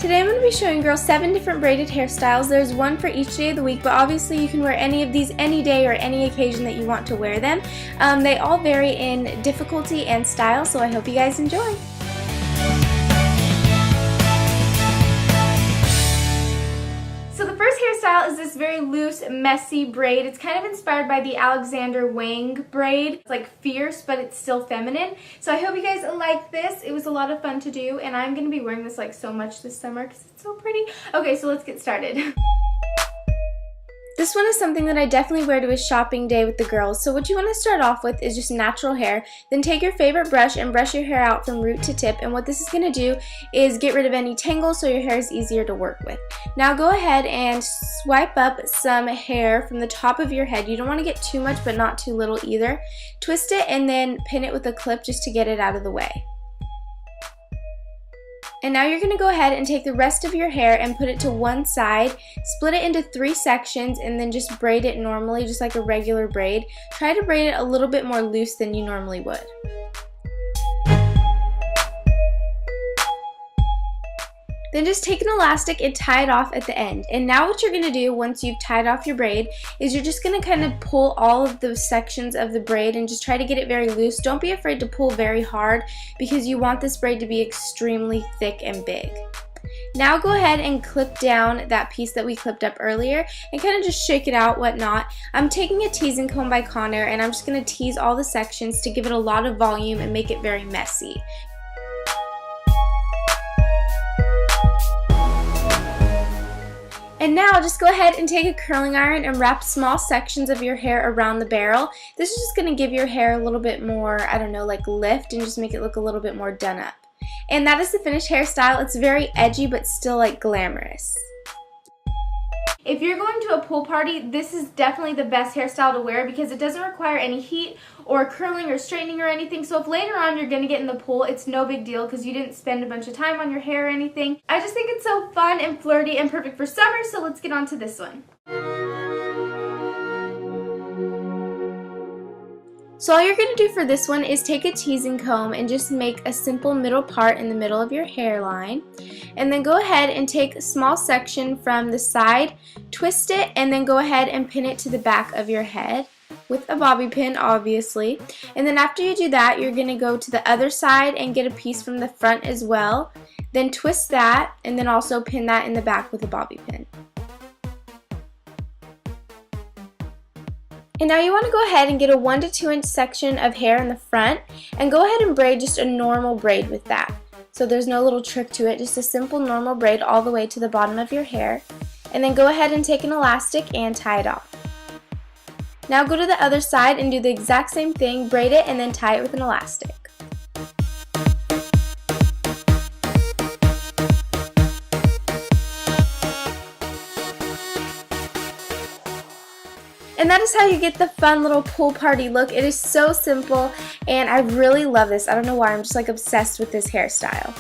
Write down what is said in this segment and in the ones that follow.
Today I'm going to be showing girls 7 different braided hairstyles. There's one for each day of the week, but obviously you can wear any of these any day or any occasion that you want to wear them. They all vary in difficulty and style, so I hope you guys enjoy. So the first hairstyle is this very loose, messy braid. It's kind of inspired by the Alexander Wang braid. It's like fierce, but it's still feminine. So I hope you guys like this. It was a lot of fun to do, and I'm going to be wearing this like so much this summer because it's so pretty. Okay, so let's get started. This one is something that I definitely wear to a shopping day with the girls. So what you want to start off with is just natural hair. Then take your favorite brush and brush your hair out from root to tip. And what this is going to do is get rid of any tangles so your hair is easier to work with. Now go ahead and swipe up some hair from the top of your head. You don't want to get too much but not too little either. Twist it and then pin it with a clip just to get it out of the way. And now you're going to go ahead and take the rest of your hair and put it to one side, split it into 3 sections, and then just braid it normally, just like a regular braid. Try to braid it a little bit more loose than you normally would. Then just take an elastic and tie it off at the end. And now what you're going to do once you've tied off your braid is you're just going to kind of pull all of the sections of the braid and just try to get it very loose. Don't be afraid to pull very hard because you want this braid to be extremely thick and big. Now go ahead and clip down that piece that we clipped up earlier and kind of just shake it out, whatnot. I'm taking a teasing comb by Conair and I'm just going to tease all the sections to give it a lot of volume and make it very messy. And now just go ahead and take a curling iron and wrap small sections of your hair around the barrel. This is just going to give your hair a little bit more, I don't know, like lift and just make it look a little bit more done up. And that is the finished hairstyle. It's very edgy but still like glamorous. If you're going to a pool party, this is definitely the best hairstyle to wear because it doesn't require any heat or curling or straightening or anything. So if later on you're going to get in the pool, it's no big deal because you didn't spend a bunch of time on your hair or anything. I just think it's so fun and flirty and perfect for summer, so let's get on to this one. So all you're going to do for this one is take a teasing comb and just make a simple middle part in the middle of your hairline. And then go ahead and take a small section from the side, twist it, and then go ahead and pin it to the back of your head with a bobby pin, obviously. And then after you do that, you're going to go to the other side and get a piece from the front as well. Then twist that and then also pin that in the back with a bobby pin. And now you want to go ahead and get a 1 to 2 inch section of hair in the front and go ahead and braid just a normal braid with that. So there's no little trick to it, just a simple normal braid all the way to the bottom of your hair. And then go ahead and take an elastic and tie it off. Now go to the other side and do the exact same thing, braid it and then tie it with an elastic. And that is how you get the fun little pool party look. It is so simple and I really love this. I don't know why, I'm just like obsessed with this hairstyle.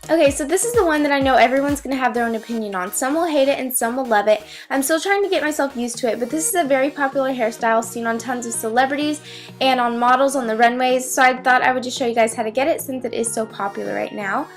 Okay, so this is the one that I know everyone's going to have their own opinion on. Some will hate it and some will love it. I'm still trying to get myself used to it, but this is a very popular hairstyle seen on tons of celebrities and on models on the runways, so I thought I would just show you guys how to get it since it is so popular right now.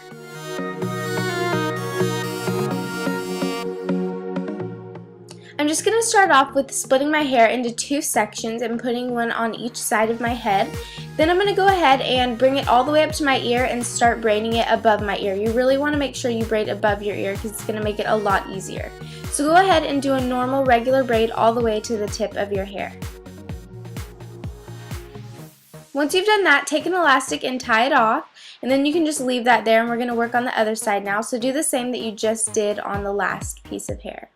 I'm just going to start off with splitting my hair into 2 sections and putting one on each side of my head. Then I'm going to go ahead and bring it all the way up to my ear and start braiding it above my ear. You really want to make sure you braid above your ear because it's going to make it a lot easier. So go ahead and do a normal regular braid all the way to the tip of your hair. Once you've done that, take an elastic and tie it off. And then you can just leave that there and we're going to work on the other side now. So do the same that you just did on the last piece of hair.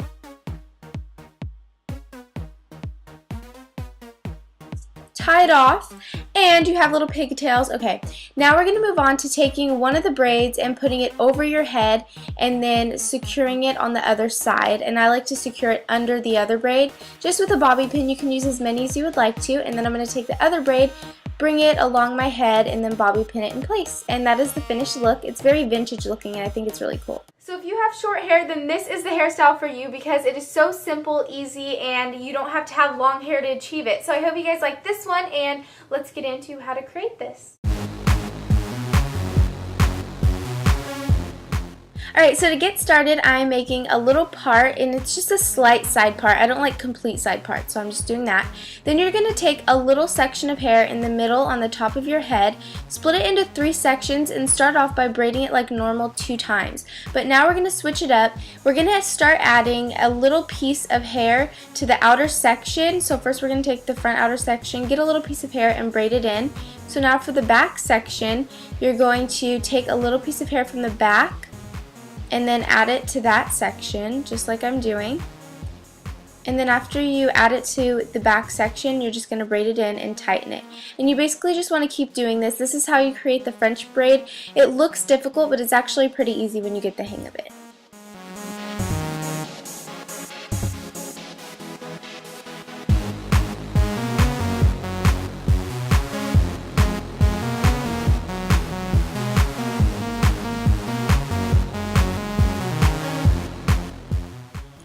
Tie it off and you have little pigtails. Okay, now we're going to move on to taking one of the braids and putting it over your head and then securing it on the other side, and I like to secure it under the other braid just with a bobby pin. You can use as many as you would like to, and then I'm going to take the other braid, bring it along my head, and then bobby pin it in place, and that is the finished look. It's very vintage looking and I think it's really cool. So if you have short hair, then this is the hairstyle for you because it is so simple, easy, and you don't have to have long hair to achieve it. So I hope you guys like this one, and let's get into how to create this. Alright, so to get started, I'm making a little part, and it's just a slight side part. I don't like complete side parts, so I'm just doing that. Then you're going to take a little section of hair in the middle on the top of your head, split it into 3 sections, and start off by braiding it like normal 2 times. But now we're going to switch it up. We're going to start adding a little piece of hair to the outer section. So first we're going to take the front outer section, get a little piece of hair, and braid it in. So now for the back section, you're going to take a little piece of hair from the back, and then add it to that section, just like I'm doing. And then after you add it to the back section, you're just going to braid it in and tighten it. And you basically just want to keep doing this. This is how you create the French braid. It looks difficult, but it's actually pretty easy when you get the hang of it.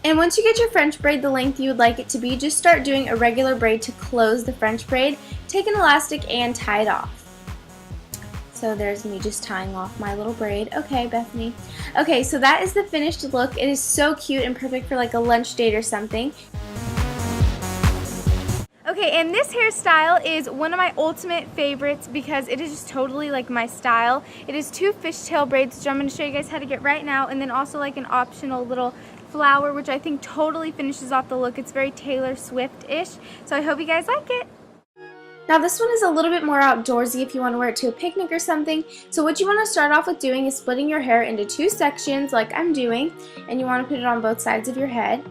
And once you get your French braid the length you would like it to be, just start doing a regular braid to close the French braid. Take an elastic and tie it off. So there's me just tying off my little braid. Okay, Bethany. Okay, so that is the finished look. It is so cute and perfect for like a lunch date or something. Okay, and this hairstyle is one of my ultimate favorites because it is just totally like my style. It is 2 fishtail braids, which I'm going to show you guys how to get right now, and then also like an optional little flower, which I think totally finishes off the look. It's very Taylor Swift-ish, so I hope you guys like it. Now this one is a little bit more outdoorsy if you want to wear it to a picnic or something. So what you want to start off with doing is splitting your hair into 2 sections like I'm doing, and you want to put it on both sides of your head.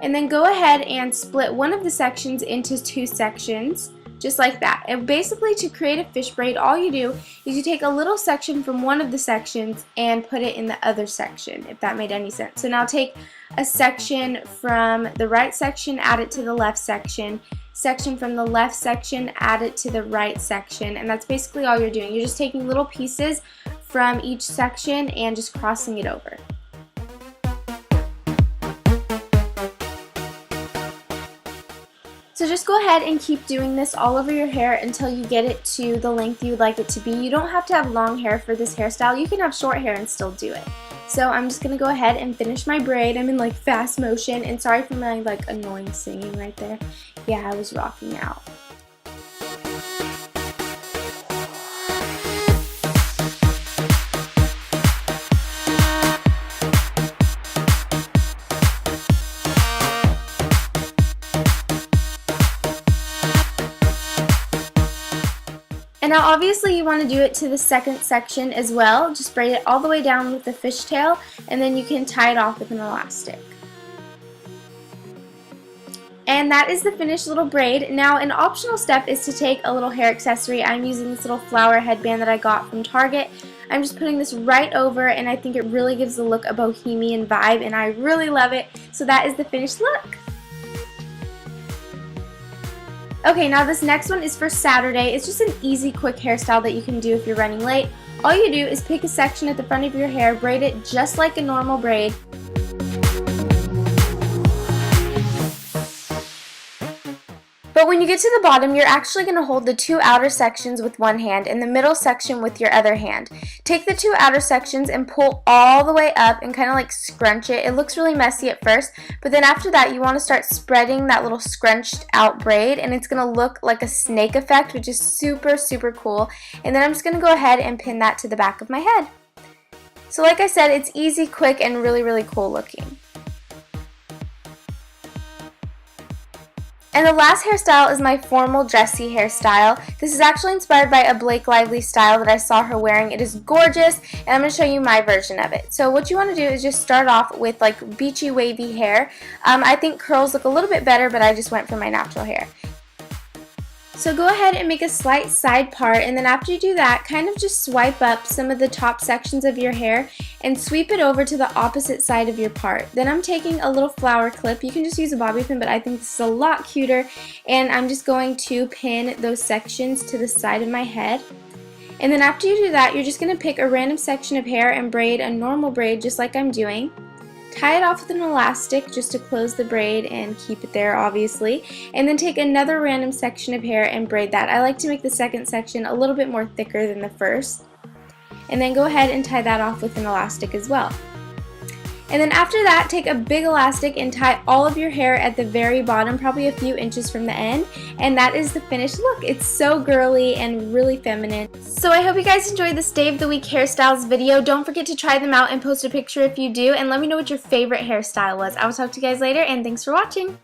And then go ahead and split one of the sections into 2 sections, just like that. And basically to create a fish braid, all you do is you take a little section from one of the sections and put it in the other section, if that made any sense. So now take a section from the right section, add it to the left section from the left section, add it to the right section, and that's basically all you're doing. You're just taking little pieces from each section and just crossing it over. So just go ahead and keep doing this all over your hair until you get it to the length you would like it to be. You don't have to have long hair for this hairstyle. You can have short hair and still do it. So I'm just going to go ahead and finish my braid. I'm in like fast motion, and sorry for my like annoying singing right there. Yeah, I was rocking out. And now obviously you want to do it to the second section as well. Just braid it all the way down with the fishtail, and then you can tie it off with an elastic. And that is the finished little braid. Now an optional step is to take a little hair accessory. I'm using this little flower headband that I got from Target. I'm just putting this right over, and I think it really gives the look a bohemian vibe, and I really love it. So that is the finished look. Okay, now this next one is for Saturday. It's just an easy, quick hairstyle that you can do if you're running late. All you do is pick a section at the front of your hair, braid it just like a normal braid. But when you get to the bottom, you're actually going to hold the 2 outer sections with one hand and the middle section with your other hand. Take the 2 outer sections and pull all the way up and kind of like scrunch it. It looks really messy at first, but then after that you want to start spreading that little scrunched out braid, and it's going to look like a snake effect, which is super, super cool. And then I'm just going to go ahead and pin that to the back of my head. So like I said, it's easy, quick, and really, really cool looking. And the last hairstyle is my formal dressy hairstyle. This is actually inspired by a Blake Lively style that I saw her wearing. It is gorgeous, and I'm going to show you my version of it. So what you want to do is just start off with like beachy wavy hair. I think curls look a little bit better, but I just went for my natural hair. So go ahead and make a slight side part, and then after you do that, kind of just swipe up some of the top sections of your hair and sweep it over to the opposite side of your part. Then I'm taking a little flower clip. You can just use a bobby pin, but I think this is a lot cuter, and I'm just going to pin those sections to the side of my head. And then after you do that, you're just going to pick a random section of hair and braid a normal braid just like I'm doing. Tie it off with an elastic just to close the braid and keep it there, obviously. And then take another random section of hair and braid that. I like to make the second section a little bit more thicker than the first. And then go ahead and tie that off with an elastic as well. And then after that, take a big elastic and tie all of your hair at the very bottom, probably a few inches from the end. And that is the finished look. It's so girly and really feminine. So I hope you guys enjoyed this Day of the Week hairstyles video. Don't forget to try them out and post a picture if you do. And let me know what your favorite hairstyle was. I will talk to you guys later, and thanks for watching.